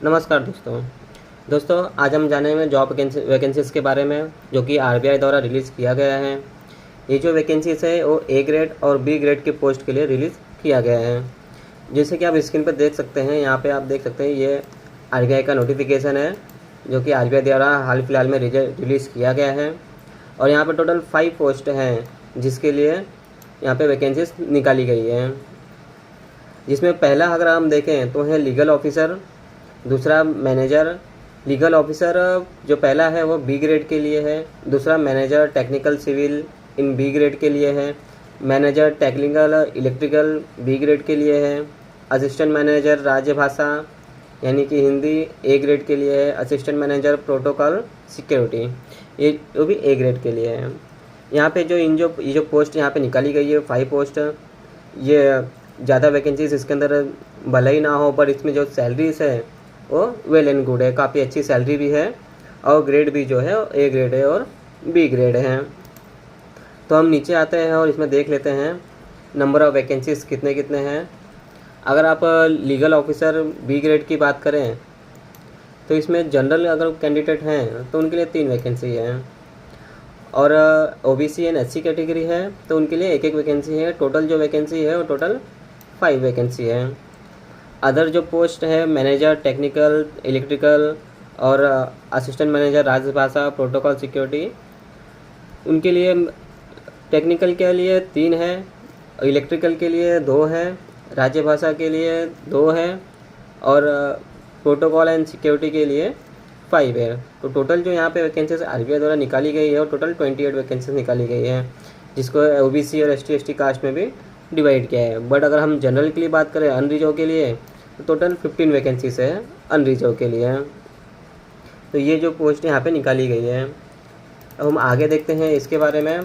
नमस्कार दोस्तों आज हम जानेंगे जॉब वैकेंसीज़ के बारे में जो कि आरबीआई द्वारा रिलीज़ किया गया है। ये जो वैकेंसीज़ है वो ए ग्रेड और बी ग्रेड के पोस्ट के लिए रिलीज़ किया गया है। जैसे कि आप स्क्रीन पर देख सकते हैं, यहाँ पे आप देख सकते हैं ये आरबीआई का नोटिफिकेशन है जो कि आरबीआई द्वारा हाल फिलहाल में रिलीज़ किया गया है। और यहाँ पर टोटल 5 पोस्ट हैं जिसके लिए यहाँ पर वैकेंसीज निकाली गई है। जिसमें पहला अगर हम देखें तो है लीगल ऑफिसर, दूसरा मैनेजर। लीगल ऑफिसर जो पहला है वो बी ग्रेड के लिए है, दूसरा manager technical civil in B grade के लिए है, manager technical electrical B grade के लिए है, असिस्टेंट मैनेजर राजभाषा यानी कि हिंदी ए ग्रेड के लिए है, असिस्टेंट मैनेजर प्रोटोकॉल सिक्योरिटी ये वो भी ए ग्रेड के लिए है। यहाँ पे ये जो पोस्ट यहाँ पे निकाली गई है 5 पोस्ट, ये ज़्यादा वैकेंसीज इसके अंदर भले ही ना हो पर इसमें जो सैलरीज है वो वेल एंड गुड है, काफ़ी अच्छी सैलरी भी है और ग्रेड भी जो है ए ग्रेड है और बी ग्रेड है। तो हम नीचे आते हैं और इसमें देख लेते हैं नंबर ऑफ़ वैकेंसीज कितने कितने हैं। अगर आप लीगल ऑफिसर बी ग्रेड की बात करें तो इसमें जनरल अगर कैंडिडेट हैं तो उनके लिए 3 वैकेंसी है, और ओबीसी एंड एससी कैटेगरी है तो उनके लिए एक वैकेंसी है। टोटल जो वैकेंसी है वो टोटल 5 वैकेंसी है। अदर जो पोस्ट है मैनेजर टेक्निकल इलेक्ट्रिकल और असिस्टेंट मैनेजर राजभाषा प्रोटोकॉल सिक्योरिटी, उनके लिए टेक्निकल के लिए 3 है, इलेक्ट्रिकल के लिए 2 है, राजभाषा के लिए 2 है और प्रोटोकॉल एंड सिक्योरिटी के लिए 5 है। तो टोटल जो यहाँ पे वैकेंसीज आरबीआई द्वारा निकाली गई है और टोटल 28 वैकेंसीज निकाली गई है, जिसको ओबीसी और एसटी कास्ट में भी डिवाइड किया है। बट अगर हम जनरल के लिए बात करें अनरिजर्व के लिए तो टोटल 15 वैकेंसीज है अनरिजर्व के लिए। तो ये जो पोस्ट यहाँ पे निकाली गई है। अब हम आगे देखते हैं इसके बारे में,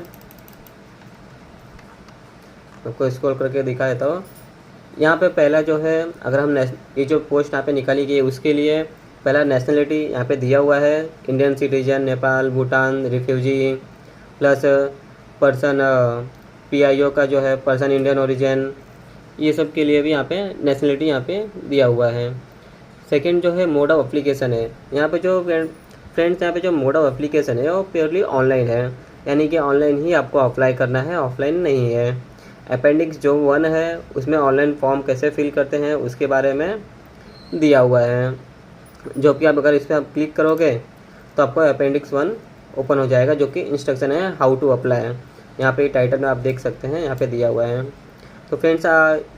आपको स्क्रॉल करके दिखा देता हूँ। यहाँ पे पहला जो है अगर हम ये जो पोस्ट यहाँ पे निकाली गई है उसके लिए पहला नेशनलिटी यहाँ पे दिया हुआ है Indian citizen, Nepal, Bhutan, refugee plus person PIO का जो है पर्सन इंडियन ओरिजिन, ये सब के लिए भी यहाँ पे नेशनलिटी यहाँ पे दिया हुआ है। सेकंड जो है मोड ऑफ एप्लीकेशन है। यहाँ पे जो फ्रेंड्स यहाँ पे जो मोड ऑफ एप्लीकेशन है वो प्योरली ऑनलाइन है, यानी कि ऑनलाइन ही आपको अप्लाई करना है, ऑफलाइन नहीं है। अपेंडिक्स जो 1 है उसमें ऑनलाइन फॉर्म कैसे फिल करते हैं उसके बारे में दिया हुआ है, जो कि आप अगर इस पर आप क्लिक करोगे तो आपको अपेंडिक्स 1 ओपन हो जाएगा जो कि इंस्ट्रक्शन है हाउ टू अप्लाई। यहाँ पे टाइटल में आप देख सकते हैं यहाँ पे दिया हुआ है। तो फ्रेंड्स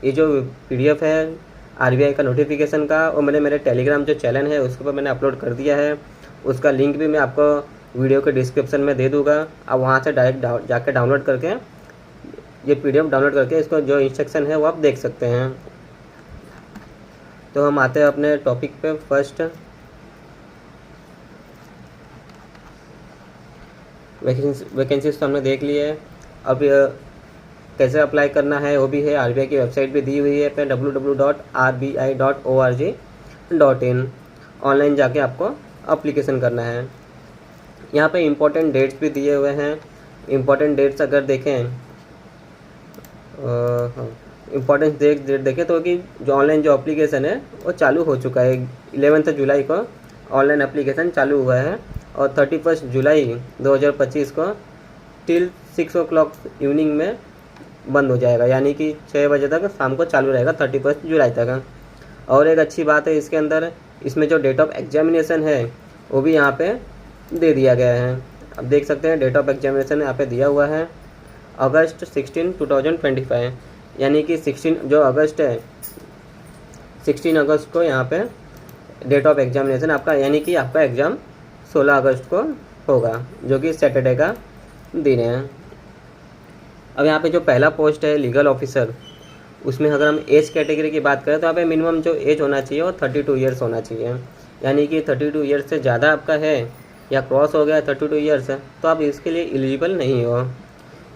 ये जो पीडीएफ है आरबीआई का नोटिफिकेशन का वो मैंने मेरे टेलीग्राम जो चैनल है उसके ऊपर मैंने अपलोड कर दिया है, उसका लिंक भी मैं आपको वीडियो के डिस्क्रिप्शन में दे दूँगा। आप वहाँ से डायरेक्ट जाके डाउनलोड करके ये पीडीएफ डाउनलोड करके इसको जो इंस्ट्रक्शन है वो आप देख सकते हैं। तो हम आते हैं अपने टॉपिक पे। फर्स्ट वैकेंसीज तो हमने देख लिए है। अब कैसे अप्लाई करना है वो भी है, आरबीआई की वेबसाइट भी दी हुई है पे www.rbi.org.in। ऑनलाइन जाके आपको अप्लीकेशन करना है। यहाँ पे इम्पोर्टेंट डेट्स भी दिए हुए हैं। इम्पोर्टेंट डेट्स अगर देखें इम्पोर्टेंस डेट देखें तो कि जो ऑनलाइन जो एप्लीकेशन है वो चालू हो चुका है। 11 जुलाई को ऑनलाइन एप्लीकेशन चालू हुआ है और 31 जुलाई 2025 को टिल 6 o'clock इवनिंग में बंद हो जाएगा, यानी कि 6 बजे तक शाम को चालू रहेगा 31 जुलाई तक। और एक अच्छी बात है इसके अंदर, इसमें जो डेट ऑफ एग्जामिनेशन है वो भी यहाँ पे दे दिया गया है। आप देख सकते हैं डेट ऑफ एग्जामिनेशन यहाँ पे दिया हुआ है अगस्त 16, 2025, यानी कि 16 जो अगस्त है 16 अगस्त को यहाँ पे डेट ऑफ एग्जामिनेशन आपका, यानी कि आपका एग्ज़ाम 16 अगस्त को होगा जो कि सैटरडे का दिन है। अब यहाँ पे जो पहला पोस्ट है लीगल ऑफिसर, उसमें अगर हम एज कैटेगरी की बात करें तो यहाँ पे मिनिमम जो एज होना चाहिए वो 32 ईयर्स होना चाहिए, यानी कि 32 ईयर्स से ज़्यादा आपका है या क्रॉस हो गया 32 ईयर्स तो आप इसके लिए एलिजिबल नहीं हो।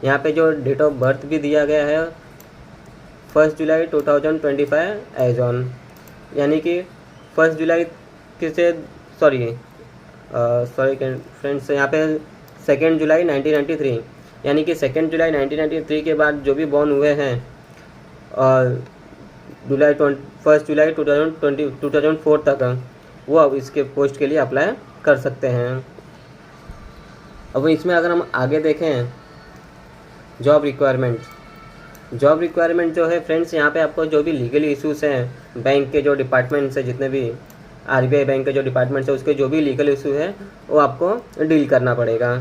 यहाँ पे जो डेट ऑफ बर्थ भी दिया गया है 1 जुलाई 2025 एज ऑन, यानी कि 1 जुलाई किसे सॉरी फ्रेंड्स यहाँ पे 2 जुलाई 1993, यानी कि 2 जुलाई 1993 के बाद जो भी बॉर्न हुए हैं और 1 जुलाई 2004 तक वो अब इसके पोस्ट के लिए अप्लाई कर सकते हैं। अब इसमें अगर हम आगे देखें जॉब रिक्वायरमेंट जो है फ्रेंड्स, यहाँ पे आपको जो भी लीगल इश्यूज़ हैं बैंक के जो डिपार्टमेंट्स हैं, जितने भी आरबीआई बैंक के जो डिपार्टमेंट्स हैं उसके जो भी लीगल इशू है वो आपको डील करना पड़ेगा।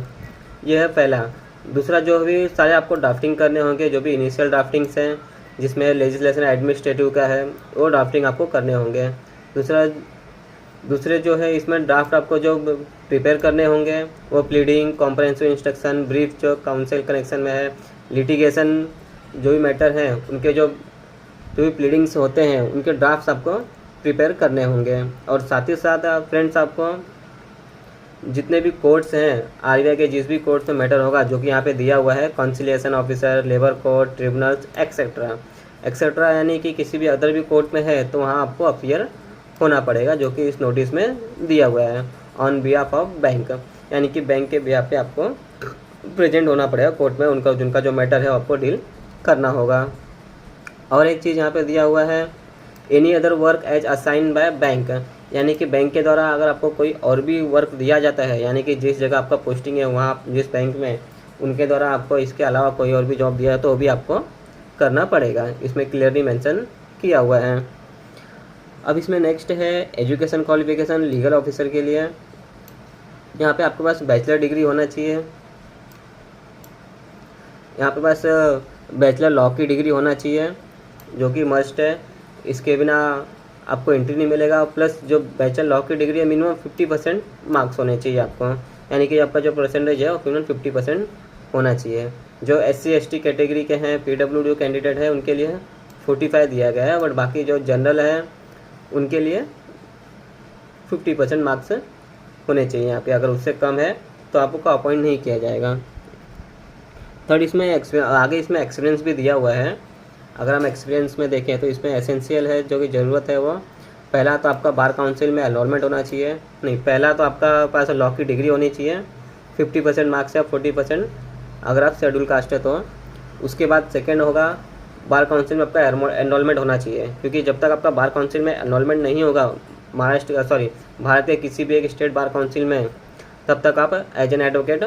ये है पहला। दूसरा, जो भी सारे आपको ड्राफ्टिंग करने होंगे, जो भी इनिशियल ड्राफ्टिंग्स हैं जिसमें लेजिस्लेशन एडमिनिस्ट्रेटिव का है वो ड्राफ्टिंग आपको करने होंगे। दूसरे जो है इसमें ड्राफ्ट आपको जो प्रिपेयर करने होंगे वो प्लीडिंग, कॉम्प्रहेंसिव इंस्ट्रक्शन, ब्रीफ जो काउंसिल कनेक्शन में है, लिटिगेशन जो भी मैटर हैं उनके जो भी प्लीडिंग्स होते हैं उनके ड्राफ्ट्स आपको प्रिपेयर करने होंगे। और साथ ही साथ फ्रेंड्स आपको जितने भी कोर्ट्स हैं आरबीआई के, जिस भी कोर्ट्स में मैटर होगा जो कि यहाँ पे दिया हुआ है, conciliation officer, labour court, tribunals etcetera यानी कि किसी भी अदर भी कोर्ट में है तो वहाँ आपको अपीयर होना पड़ेगा, जो कि इस नोटिस में दिया हुआ है। ऑन बिहाफ ऑफ बैंक, यानी कि बैंक के बिहाफ पे आपको प्रेजेंट होना पड़ेगा कोर्ट में, जिनका जो मैटर है आपको डील करना होगा। और एक चीज़ यहाँ पे दिया हुआ है, any other work as assigned by bank, यानी कि बैंक के द्वारा अगर आपको कोई और भी वर्क दिया जाता है, यानी कि जिस जगह आपका पोस्टिंग है वहाँ जिस बैंक में, उनके द्वारा आपको इसके अलावा कोई और भी जॉब दिया है तो वो भी आपको करना पड़ेगा, इसमें क्लियरली मेंशन किया हुआ है। अब इसमें नेक्स्ट है एजुकेशन क्वालिफिकेशन लीगल ऑफिसर के लिए। यहाँ पे आपके पास बैचलर डिग्री होना चाहिए, यहाँ पे पास बैचलर लॉ की डिग्री होना चाहिए जो कि मस्ट है, इसके बिना आपको एंट्री नहीं मिलेगा। प्लस जो बैचलर लॉ की डिग्री है मिनिमम 50% मार्क्स होने चाहिए आपको, यानी कि आपका जो परसेंटेज है वो मिनिमम 50% होना चाहिए। जो SC ST कैटेगरी के हैं, PWD कैंडिडेट है उनके लिए 45 दिया गया है, बट बाकी जो जनरल है उनके लिए 50% मार्क्स होने चाहिए यहाँ पे, अगर उससे कम है तो आपको अपॉइंट नहीं किया जाएगा। थर्ड, इसमें आगे इसमें एक्सपीरियंस भी दिया हुआ है। अगर हम एक्सपीरियंस में देखें तो इसमें एसेंशियल है जो कि ज़रूरत है वो, पहला तो आपका बार काउंसिल में एनरोलमेंट होना चाहिए, पहला तो आपका पास लॉ की डिग्री होनी चाहिए, 50% मार्क्स या 40% अगर आप शेड्यूल कास्ट है तो। उसके बाद सेकेंड होगा बार काउंसिल में आपका एनरोलमेंट होना चाहिए, क्योंकि जब तक आपका बार काउंसिल में एनरोलमेंट नहीं होगा भारत के किसी भी एक स्टेट बार काउंसिल में, तब तक आप एज एन एडवोकेट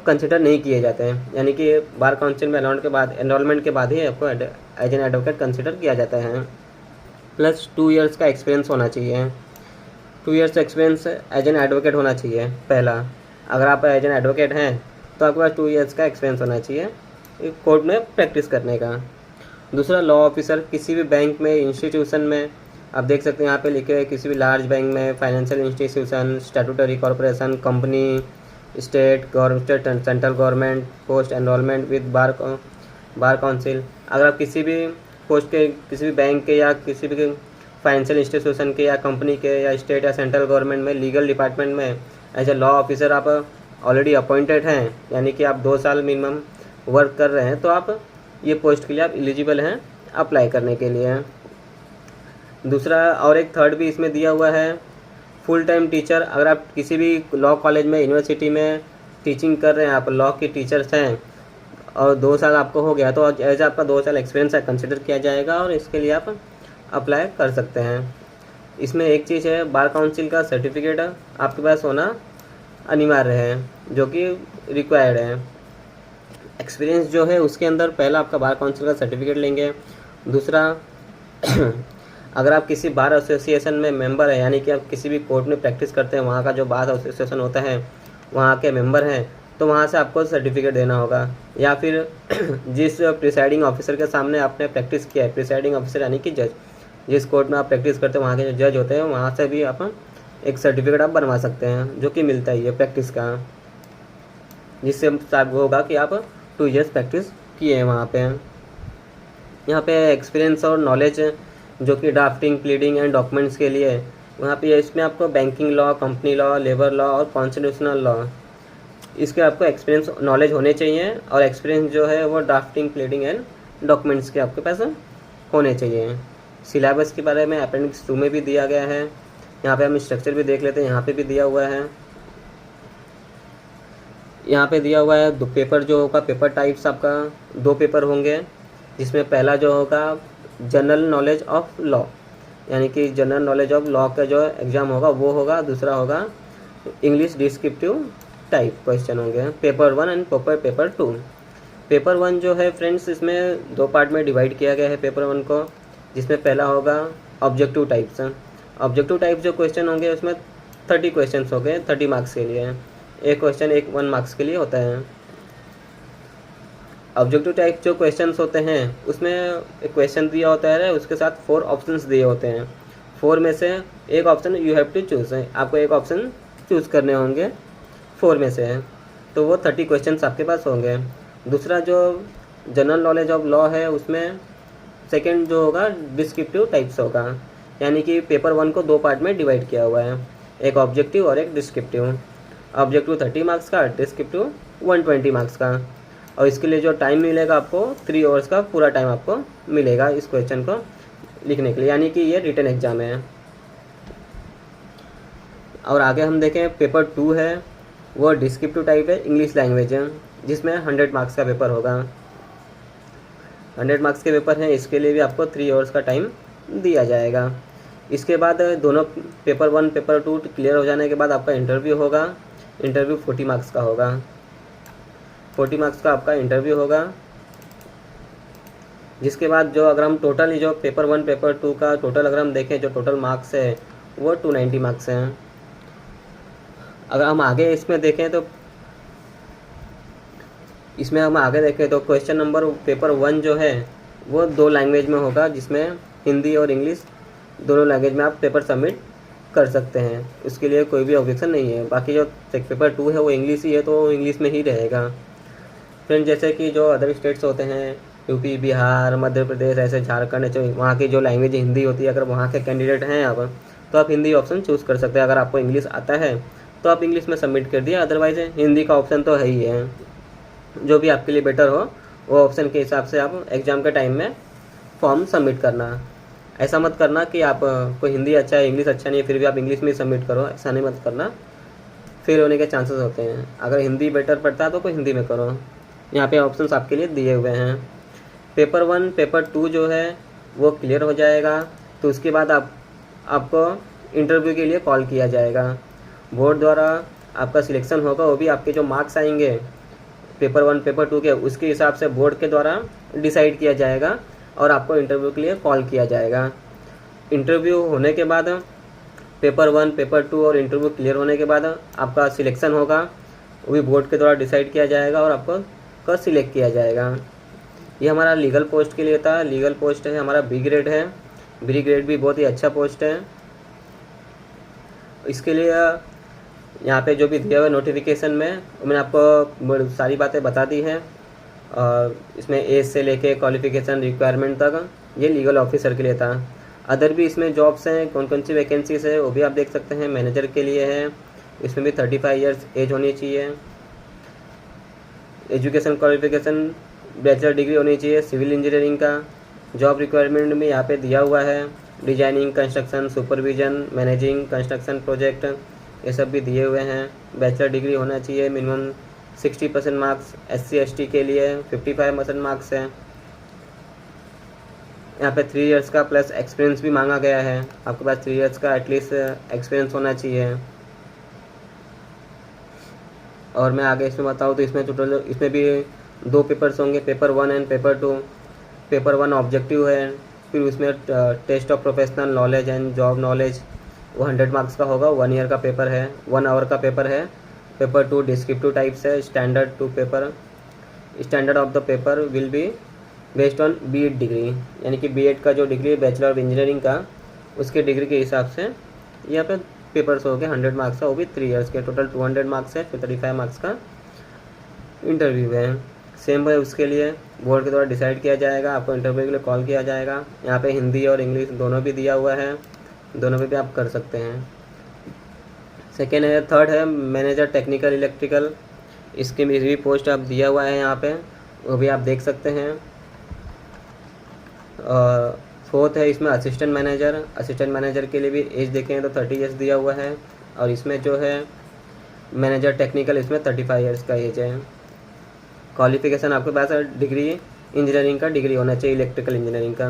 कंसिडर नहीं किए जाते हैं, यानी कि बार काउंसिल में एनरोलमेंट के बाद ही आपको एज एन एडवोकेट कंसिडर किया जाता है। प्लस 2 इयर्स का एक्सपीरियंस होना चाहिए, 2 years experience as an advocate होना चाहिए पहला। अगर आप एज एन एडवोकेट हैं तो आपके पास 2 इयर्स का एक्सपीरियंस होना चाहिए कोर्ट में प्रैक्टिस करने का। दूसरा, लॉ ऑफिसर किसी भी बैंक में, इंस्टीट्यूशन में, आप देख सकते हैं यहाँ पे लिखे हुए किसी भी लार्ज बैंक में, financial institution, statutory corporation, company, state government, central government, post enrolment with bar council. अगर आप किसी भी पोस्ट के, किसी भी बैंक के या किसी भी फाइनेंशियल इंस्टीट्यूशन के या कंपनी के या स्टेट या सेंट्रल गवर्नमेंट में लीगल डिपार्टमेंट में एज ए लॉ ऑफिसर आप ऑलरेडी अपॉइंटेड हैं, यानी कि आप 2 साल मिनिमम वर्क कर रहे हैं, तो आप ये पोस्ट के लिए आप एलिजिबल हैं अप्लाई करने के लिए। दूसरा, और एक थर्ड भी इसमें दिया हुआ है, फुल टाइम टीचर। अगर आप किसी भी लॉ कॉलेज में, यूनिवर्सिटी में टीचिंग कर रहे हैं, आप लॉ के टीचर्स हैं और 2 साल आपको हो गया तो एज आपका 2 साल एक्सपीरियंस है कंसिडर किया जाएगा और इसके लिए आप अप्लाई कर सकते हैं। इसमें एक चीज़ है, बार काउंसिल का सर्टिफिकेट आपके पास होना अनिवार्य है, जो कि रिक्वायर्ड है। एक्सपीरियंस जो है उसके अंदर पहला आपका बार काउंसिल का सर्टिफिकेट लेंगे। दूसरा, अगर आप किसी बार एसोसिएशन में मेंबर है, यानी कि आप किसी भी कोर्ट में प्रैक्टिस करते हैं, वहाँ का जो बार एसोसिएशन होता है वहाँ के मेंबर हैं, तो वहाँ से आपको सर्टिफिकेट देना होगा। या फिर जिस प्रिसाइडिंग ऑफिसर के सामने आपने प्रैक्टिस किया है, प्रिसाइडिंग ऑफिसर यानी कि जज, जिस कोर्ट में आप प्रैक्टिस करते हैं वहाँ के जो जज होते हैं, वहाँ से भी आप एक सर्टिफिकेट आप बनवा सकते हैं, जो कि मिलता ही है प्रैक्टिस का, जिससे साबित होगा कि आप 2 इयर्स प्रैक्टिस किए हैं वहाँ पे। यहाँ पे एक्सपीरियंस और नॉलेज जो कि ड्राफ्टिंग, प्लीडिंग एंड डॉक्यूमेंट्स के लिए, वहाँ पे इसमें आपको banking law, company law, labour law और कॉन्स्टिट्यूशनल लॉ, इसके आपको एक्सपीरियंस नॉलेज होने चाहिए। और एक्सपीरियंस जो है वो ड्राफ्टिंग, प्लीडिंग एंड डॉक्यूमेंट्स के आपके पास होने चाहिए। सिलेबस के बारे में अपेंडिक्स 2 में भी दिया गया है। यहाँ पे हम स्ट्रक्चर भी देख लेते हैं, यहाँ पे भी दिया हुआ है। यहाँ पे दिया हुआ है 2 पेपर जो होगा, पेपर टाइप्स आपका 2 पेपर होंगे, जिसमें पहला जो होगा जनरल नॉलेज ऑफ लॉ, यानी कि जनरल नॉलेज ऑफ लॉ का जो एग्ज़ाम होगा वो होगा। दूसरा होगा इंग्लिश डिस्क्रिप्टिव टाइप क्वेश्चन होंगे, पेपर 1 एंड पेपर 2। पेपर 1 जो है फ्रेंड्स, इसमें 2 पार्ट में डिवाइड किया गया है पेपर 1 को, जिसमें पहला होगा ऑब्जेक्टिव टाइप्स। ऑब्जेक्टिव टाइप जो क्वेश्चन होंगे उसमें 30 क्वेश्चन हो गए, 30 मार्क्स के लिए। एक क्वेश्चन 1 मार्क्स के लिए होता है। ऑब्जेक्टिव टाइप जो क्वेश्चंस होते हैं उसमें एक क्वेश्चन दिया होता है, उसके साथ 4 ऑप्शंस दिए होते हैं। 4 में से एक option you have to choose है, आपको एक ऑप्शन चूज़ करने होंगे 4 में से, तो वो 30 क्वेश्चंस आपके पास होंगे। दूसरा जो जनरल नॉलेज ऑफ लॉ है उसमें सेकंड जो होगा डिस्क्रिप्टिव टाइप्स होगा, यानी कि पेपर 1 को 2 पार्ट में डिवाइड किया हुआ है, एक ऑब्जेक्टिव और एक डिस्क्रिप्टिव। ऑब्जेक्टिव 30 मार्क्स का, डिस्क्रिप्टिव 120 मार्क्स का। और इसके लिए जो टाइम मिलेगा आपको 3 आवर्स का पूरा टाइम आपको मिलेगा इस क्वेश्चन को लिखने के लिए, यानी कि ये रिटन एग्जाम है। और आगे हम देखें पेपर 2 है, वो डिस्क्रिप्टिव टाइप है, इंग्लिश लैंग्वेज है, जिसमें 100 मार्क्स का पेपर होगा। 100 मार्क्स के पेपर हैं, इसके लिए भी आपको 3 आवर्स का टाइम दिया जाएगा। इसके बाद दोनों पेपर 1 पेपर 2 क्लियर हो जाने के बाद आपका इंटरव्यू होगा। इंटरव्यू 40 मार्क्स का होगा, 40 मार्क्स का आपका इंटरव्यू होगा। जिसके बाद जो अगर हम टोटल जो पेपर 1 पेपर 2 का टोटल अगर हम देखें, जो टोटल मार्क्स है वो 290 मार्क्स हैं। अगर हम आगे इसमें देखें तो क्वेश्चन नंबर पेपर 1 जो है वो 2 लैंग्वेज में होगा, जिसमें हिंदी और इंग्लिश दोनों लैंग्वेज में आप पेपर सबमिट कर सकते हैं, उसके लिए कोई भी ऑब्जेक्शन नहीं है। बाकी जो पेपर 2 है वो इंग्लिश ही है, तो इंग्लिश में ही रहेगा। फ्रेंड, जैसे कि जो अदर स्टेट्स होते हैं, यूपी, बिहार, मध्य प्रदेश, ऐसे झारखंड, ऐसे वहाँ की जो लैंग्वेज हिंदी होती है, अगर वहाँ के कैंडिडेट हैं आप, तो आप हिंदी ऑप्शन चूज़ कर सकते हैं। अगर आपको इंग्लिश आता है तो आप इंग्लिश में सबमिट कर दिया, अदरवाइज़ हिंदी का ऑप्शन तो है ही है। जो भी आपके लिए बेटर हो वो ऑप्शन के हिसाब से आप एग्ज़ाम के टाइम में फॉर्म सबमिट करना। ऐसा मत करना कि आप को हिंदी अच्छा है इंग्लिश अच्छा नहीं है फिर भी आप इंग्लिश में सबमिट करो, ऐसा नहीं मत करना, फेल होने के चांसेस होते हैं। अगर हिंदी बेटर पड़ता है तो कोई हिंदी में करो। यहाँ पे ऑप्शंस आपके लिए दिए हुए हैं। पेपर 1 पेपर 2 जो है वो क्लियर हो जाएगा, तो उसके बाद आपको इंटरव्यू के लिए कॉल किया जाएगा। बोर्ड द्वारा आपका सिलेक्शन होगा, वो भी आपके जो मार्क्स आएंगे पेपर 1 पेपर 2 के, उसके हिसाब से बोर्ड के द्वारा डिसाइड किया जाएगा और आपको इंटरव्यू के लिए कॉल किया जाएगा। इंटरव्यू होने के बाद पेपर 1 पेपर 2 और इंटरव्यू क्लियर होने के बाद आपका सिलेक्शन होगा, वो भी बोर्ड के द्वारा डिसाइड किया जाएगा और आपको सिलेक्ट किया जाएगा। ये हमारा लीगल पोस्ट के लिए था। लीगल पोस्ट है हमारा बी ग्रेड है, बी ग्रेड भी बहुत ही अच्छा पोस्ट है। इसके लिए यहाँ पे जो भी दिया हुआ नोटिफिकेशन में मैंने आपको सारी बातें बता दी हैं, और इसमें एज से लेके क्वालिफिकेशन रिक्वायरमेंट तक ये लीगल ऑफिसर के लिए था। अदर भी इसमें जॉब्स हैं, कौन कौन सी वैकेंसीज है वो भी आप देख सकते हैं। मैनेजर के लिए है, इसमें भी 35 ईयर्स एज होनी चाहिए। एजुकेशन क्वालिफिकेशन बैचलर डिग्री होनी चाहिए सिविल इंजीनियरिंग का। जॉब रिक्वायरमेंट में यहाँ पे दिया हुआ है, designing, construction, supervision, managing construction project, ये सब भी दिए हुए हैं। बैचलर डिग्री होना चाहिए, मिनिमम 60% मार्क्स। SC ST के लिए 55% मार्क्स है। यहाँ पे 3 इयर्स का प्लस एक्सपीरियंस भी मांगा गया है, आपके पास 3 इयर्स का एटलीस्ट एक्सपीरियंस होना चाहिए। और मैं आगे इसमें बताऊँ तो इसमें टोटल इसमें भी 2 पेपर्स होंगे, paper 1 and paper 2। Paper 1 objective है, फिर उसमें test of professional knowledge and job knowledge, वो 100 मार्क्स का होगा, 1 ईयर का पेपर है, 1 आवर का पेपर है। पेपर 2 डिस्क्रिप्टिव टाइप्स है, standard 2 paper. Standard of the paper will be based on B.Ed degree, यानी कि B.Ed का जो डिग्री है बैचलर ऑफ इंजीनियरिंग का, उसके डिग्री के हिसाब से यहाँ पे पेपर्स हो गए 100 मार्क्स का, वो भी 3 इयर्स के। टोटल 200 मार्क्स है, फिर 35 मार्क्स का इंटरव्यू है। सेम है, उसके लिए बोर्ड के द्वारा डिसाइड किया जाएगा, आपको इंटरव्यू के लिए कॉल किया जाएगा। यहाँ पे हिंदी और इंग्लिश दोनों भी दिया हुआ है, दोनों पे भी आप कर सकते हैं। सेकेंड है, थर्ड है मैनेजर टेक्निकल इलेक्ट्रिकल, इसके भी पोस्ट आप दिया हुआ है यहाँ पे, वो भी आप देख सकते हैं। फोर्थ है इसमें असिस्टेंट मैनेजर के लिए भी एज देखें तो 30 ईयर्स दिया हुआ है, और इसमें जो है मैनेजर टेक्निकल इसमें 35 ईयर्स का एज है। क्वालिफिकेशन आपके पास डिग्री इंजीनियरिंग का डिग्री होना चाहिए, इलेक्ट्रिकल इंजीनियरिंग का।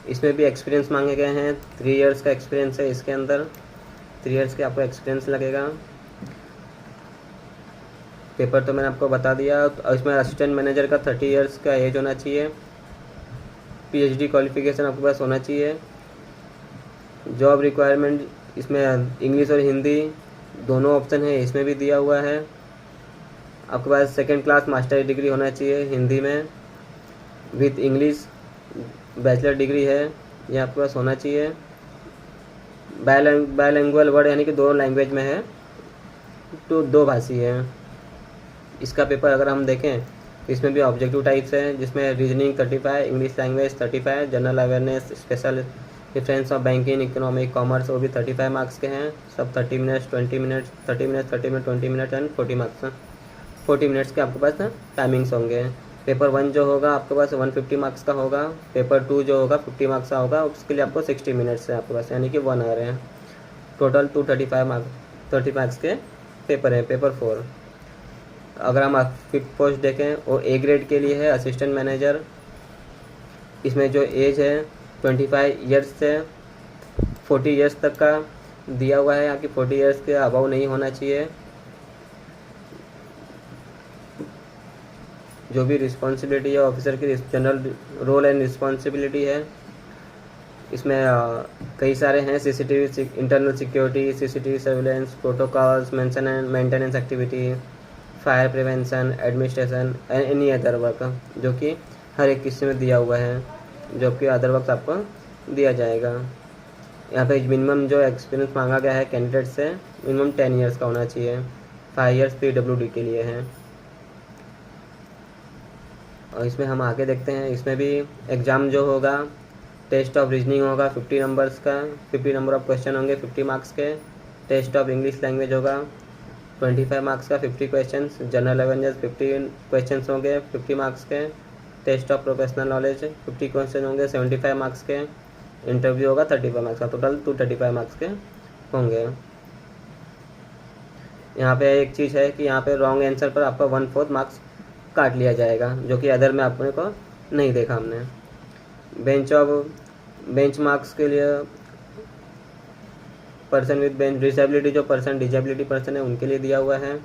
इसमें भी एक्सपीरियंस मांगे गए हैं। 3 इयर्स का एक्सपीरियंस है इसके अंदर, 3 इयर्स के आपको एक्सपीरियंस लगेगा। पेपर तो मैंने आपको बता दिया। और इसमें असिस्टेंट मैनेजर का 30 इयर्स का एज होना चाहिए। PhD क्वालिफिकेशन आपके पास होना चाहिए। जॉब रिक्वायरमेंट इसमें इंग्लिश और हिंदी दोनों ऑप्शन है, इसमें भी दिया हुआ है। आपके पास 2nd क्लास मास्टर डिग्री होना चाहिए हिंदी में विथ इंग्लिश, बैचलर डिग्री है ये आपके पास होना चाहिए। बायलैंग्वेज वर्ड यानी कि 2 लैंग्वेज में है, तो 2 भाषी है। इसका पेपर अगर हम देखें तो इसमें भी ऑब्जेक्टिव टाइप्स है, जिसमें reasoning 35, English language 35, general awareness, special difference of banking, economic, commerce, वो भी 35 मार्क्स के हैं। सब 30 minutes, 20 minutes, 30 minutes, 30 minute, 20 minute and 40 marks, 40 minutes के आपके पास टाइमिंग्स होंगे। पेपर 1 जो होगा आपके पास 150 मार्क्स का होगा। पेपर 2 जो होगा 50 मार्क्स का होगा, उसके लिए आपको 60 मिनट्स है आपके पास, यानी कि 1 आवर है। टोटल 235 मार्क्स 30 मार्क्स के पेपर है। पेपर 4 अगर हम 5th पोस्ट देखें वो A ग्रेड के लिए है, असिस्टेंट मैनेजर। इसमें जो एज है 25 ईयर्स से 40 ईयर्स तक का दिया हुआ है, यहाँ की 40 ईयर्स के अबव नहीं होना चाहिए। जो भी रिस्पॉन्सिबिलिटी है ऑफिसर की, जनरल रोल एंड रिस्पॉन्सिबिलिटी है, इसमें कई सारे हैं। CCTV internal security, CCTV surveillance, protocols, maintenance activity, fire prevention, administration and any other work, जो कि हर एक किस्से में दिया हुआ है, जो कि अदर वर्क आपको दिया जाएगा। यहाँ पे मिनिमम जो एक्सपीरियंस मांगा गया है कैंडिडेट से, मिनिमम 10 ईयर्स का होना चाहिए। 5 ईयर्स PWD के लिए है। और इसमें हम आगे देखते हैं, इसमें भी एग्ज़ाम जो होगा, टेस्ट ऑफ रीजनिंग होगा 50 नंबर्स का, 50 नंबर ऑफ क्वेश्चन होंगे 50 मार्क्स के। टेस्ट ऑफ इंग्लिश लैंग्वेज होगा 25 मार्क्स का, 50 क्वेश्चंस। जनरल अवेयरनेस 50 क्वेश्चंस होंगे 50 मार्क्स के। Test of professional knowledge 50 question होंगे 75 मार्क्स के। इंटरव्यू होगा 35 मार्क्स का, टोटल 235 मार्क्स के होंगे। यहाँ पे एक चीज़ है कि यहाँ पे रॉन्ग आंसर पर आपका 1/4 मार्क्स काट लिया जाएगा, जो कि अदर में अपने को नहीं देखा हमने। बेंच मार्क्स के लिए पर्सन विद बेंच डिसेबिलिटी, जो पर्सन डिसेबिलिटी पर्सन है उनके लिए दिया हुआ है।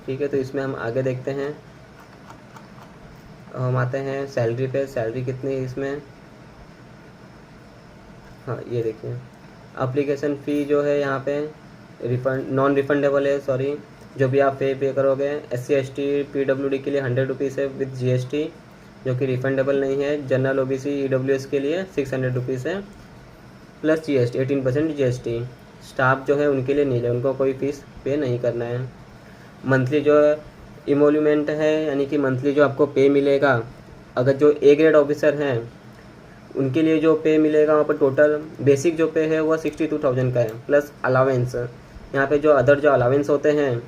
ठीक है, तो इसमें हम आगे देखते हैं। हम आते हैं सैलरी पे। सैलरी कितनी है इसमें? हाँ, ये देखिए एप्लीकेशन फ़ी जो है यहाँ पे नॉन रिफंडेबल है, सॉरी। जो भी आप पे करोगे SC ST PWD के लिए 100 रुपीज़ है विद GST, जो कि रिफंडेबल नहीं है। जनरल OBC EWS के लिए 600 रुपीज़ है प्लस GST, 18% GST। स्टाफ जो है उनके लिए नहीं है, उनको कोई फीस पे नहीं करना है। मंथली जो इमोल्यूमेंट है, यानी कि मंथली जो आपको पे मिलेगा, अगर जो A ग्रेड ऑफिसर हैं उनके लिए जो पे मिलेगा वहाँ पर टोटल बेसिक जो पे है वो 62,000 का है, प्लस अलावेंस। यहाँ पे जो अदर जो अलावेंस होते हैं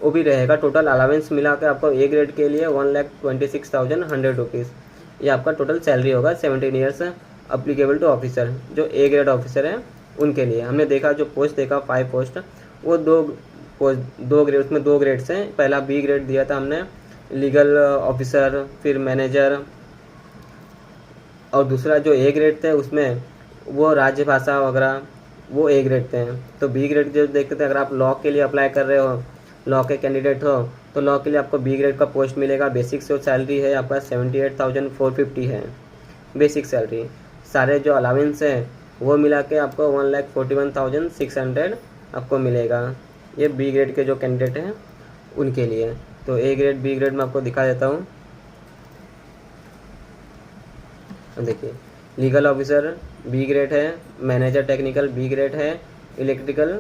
वो भी रहेगा। टोटल अलावेंस मिला के आपको A ग्रेड के लिए 1,26,100 रुपीज़, ये आपका टोटल सैलरी होगा 17 ईयर्स अप्लीकेबल टू ऑफिसर। जो A ग्रेड ऑफिसर हैं उनके लिए हमने देखा, जो पोस्ट देखा 5 पोस्ट, वो 2 ग्रेड, उसमें 2 ग्रेड्स हैं। पहला B ग्रेड दिया था हमने, लीगल ऑफिसर, फिर मैनेजर, और दूसरा जो A ग्रेड थे उसमें वो राज्य भाषा वगैरह, वो A ग्रेड थे। तो B ग्रेड जो देखते थे, अगर आप लॉ के लिए अप्लाई कर रहे हो, लॉ के कैंडिडेट हो, तो लॉ के लिए आपको B ग्रेड का पोस्ट मिलेगा। बेसिक जो सैलरी है आपका 78,450 है बेसिक सैलरी। सारे जो अलावेंस है वो मिला के आपको 1,41,600 आपको मिलेगा। ये B ग्रेड के जो कैंडिडेट हैं उनके लिए। तो A ग्रेड B ग्रेड में आपको दिखा देता हूँ। देखिए, लीगल ऑफिसर B ग्रेड है, मैनेजर टेक्निकल B ग्रेड है, इलेक्ट्रिकल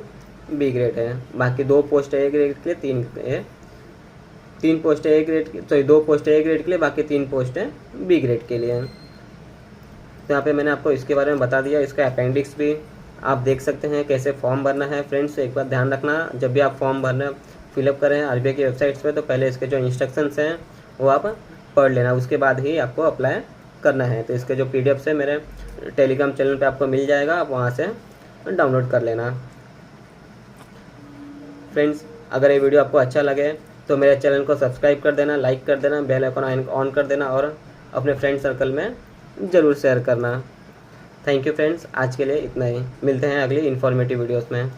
B ग्रेड है। बाकी 2 पोस्ट A ग्रेड के लिए, 3 post A grade, sorry 2 post A grade के लिए, बाकी 3 पोस्ट है B ग्रेड के लिए। तो यहाँ पे मैंने आपको इसके बारे में बता दिया। इसका अपेंडिक्स भी आप देख सकते हैं कैसे फॉर्म भरना है। फ्रेंड्स, एक बात ध्यान रखना, जब भी आप फॉर्म भरना फिलअप करें RBI की वेबसाइट्स पे, तो पहले इसके जो इंस्ट्रक्शंस हैं वो आप पढ़ लेना, उसके बाद ही आपको अप्लाई करना है। तो इसके जो PDFs है मेरे टेलीग्राम चैनल पे आपको मिल जाएगा, आप वहाँ से डाउनलोड कर लेना। फ्रेंड्स, अगर ये वीडियो आपको अच्छा लगे तो मेरे चैनल को सब्सक्राइब कर देना, लाइक कर देना, बेल आइकन ऑन कर देना और अपने फ्रेंड सर्कल में ज़रूर शेयर करना। थैंक यू फ्रेंड्स, आज के लिए इतना ही। मिलते हैं अगली इन्फॉर्मेटिव वीडियोस में।